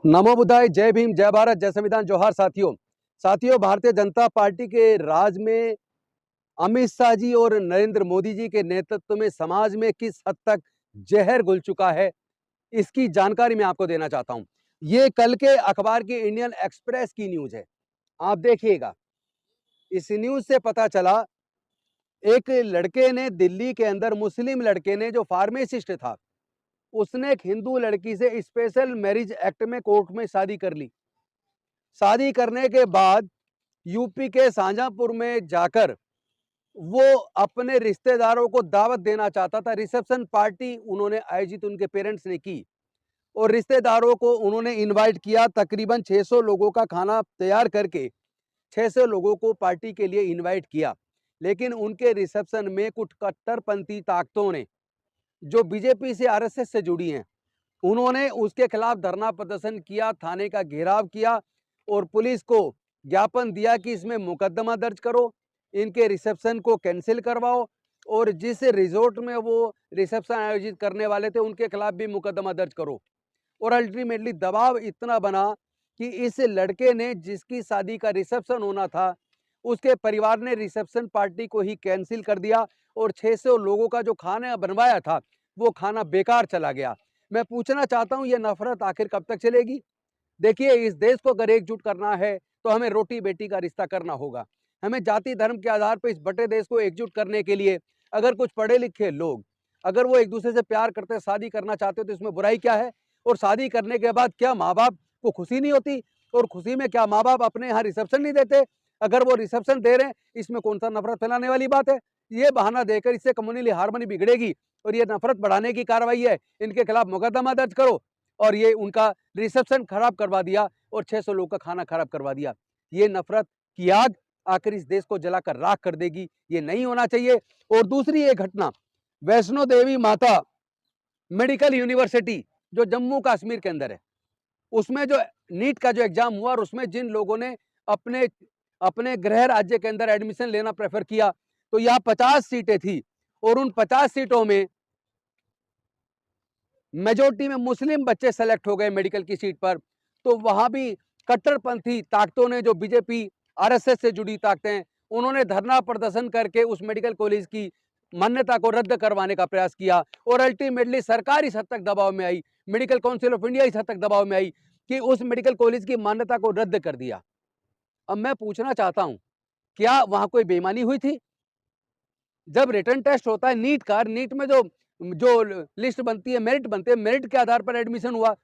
नमो बुद्धाय, जय भीम, जय भारत, जय संविधान, जोहार साथियों। भारतीय जनता पार्टी के राज में अमित शाह जी और नरेंद्र मोदी जी के नेतृत्व में समाज में किस हद तक जहर घुल चुका है, इसकी जानकारी मैं आपको देना चाहता हूं। ये कल के अखबार की इंडियन एक्सप्रेस की न्यूज है। आप देखिएगा, इस न्यूज से पता चला एक लड़के ने दिल्ली के अंदर, मुस्लिम लड़के ने जो फार्मासिस्ट था, उसने एक हिंदू लड़की से स्पेशल मैरिज एक्ट में कोर्ट में शादी कर ली। शादी करने के बाद यूपी के शाहजहांपुर में जाकर वो अपने रिश्तेदारों को दावत देना चाहता था। रिसेप्शन पार्टी उन्होंने आयोजित उनके पेरेंट्स ने की और रिश्तेदारों को उन्होंने इनवाइट किया। तकरीबन 600 लोगों का खाना तैयार करके 600 लोगों को पार्टी के लिए इनवाइट किया। लेकिन उनके रिसेप्शन में कुछ कट्टरपंथी ताकतों ने, जो बीजेपी से, आरएसएस से जुड़ी हैं, उन्होंने उसके खिलाफ धरना प्रदर्शन किया, थाने का घेराव किया और पुलिस को ज्ञापन दिया कि इसमें मुकदमा दर्ज करो, इनके रिसेप्शन को कैंसिल करवाओ और जिस रिजॉर्ट में वो रिसेप्शन आयोजित करने वाले थे उनके खिलाफ भी मुकदमा दर्ज करो। और अल्टीमेटली दबाव इतना बना कि इस लड़के ने, जिसकी शादी का रिसेप्शन होना था, उसके परिवार ने रिसेप्शन पार्टी को ही कैंसिल कर दिया और 600 लोगों का जो खाना बनवाया था वो खाना बेकार चला गया। मैं पूछना चाहता हूं, ये नफरत आखिर कब तक चलेगी? देखिए, इस देश को अगर एकजुट करना है तो हमें रोटी बेटी का रिश्ता करना होगा। हमें जाति धर्म के आधार पर इस बटे देश को एकजुट करने के लिए, अगर कुछ पढ़े लिखे लोग, अगर वो एक दूसरे से प्यार करते, शादी करना चाहते, तो इसमें बुराई क्या है? और शादी करने के बाद क्या माँ बाप को खुशी नहीं होती? और खुशी में क्या माँ बाप अपने यहाँ रिसेप्शन नहीं देते? अगर वो रिसेप्शन दे रहे हैं, इसमें कौन सा नफरत फैलाने वाली बात है? ये बहाना देकर इससे कम्युनली हार्मनी बिगड़ेगी और ये नफरत बढ़ाने की कार्रवाई है। इनके खिलाफ मुकदमा दर्ज करो। और ये उनका रिसेप्शन खराब करवा दिया और 600 लोगों का खाना खराब करवा दिया। ये नफरत की आग आखिर इस देश को जलाकर राख कर देगी। ये नहीं होना चाहिए। और दूसरी एक घटना, वैष्णो देवी माता मेडिकल यूनिवर्सिटी जो जम्मू कश्मीर के अंदर है, उसमें जो नीट का जो एग्जाम हुआ और उसमें जिन लोगों ने अपने अपने गृह राज्य के अंदर एडमिशन लेना प्रेफर किया, तो यहाँ 50 सीटें थी और उन 50 सीटों में मेजोरिटी में मुस्लिम बच्चे सेलेक्ट हो गए मेडिकल की सीट पर। तो वहां भी कट्टरपंथी ताकतों ने, जो बीजेपी आरएसएस से जुड़ी ताकतें हैं, उन्होंने धरना प्रदर्शन करके उस मेडिकल कॉलेज की मान्यता को रद्द करवाने का प्रयास किया और अल्टीमेटली सरकार इस हद तक दबाव में आई, मेडिकल काउंसिल ऑफ इंडिया इस हद तक दबाव में आई कि उस मेडिकल कॉलेज की मान्यता को रद्द कर दिया। अब मैं पूछना चाहता हूं, क्या वहां कोई बेईमानी हुई थी? जब रिटन टेस्ट होता है नीट का, नीट में जो जो लिस्ट बनती है, मेरिट बनते हैं, मेरिट के आधार पर एडमिशन हुआ,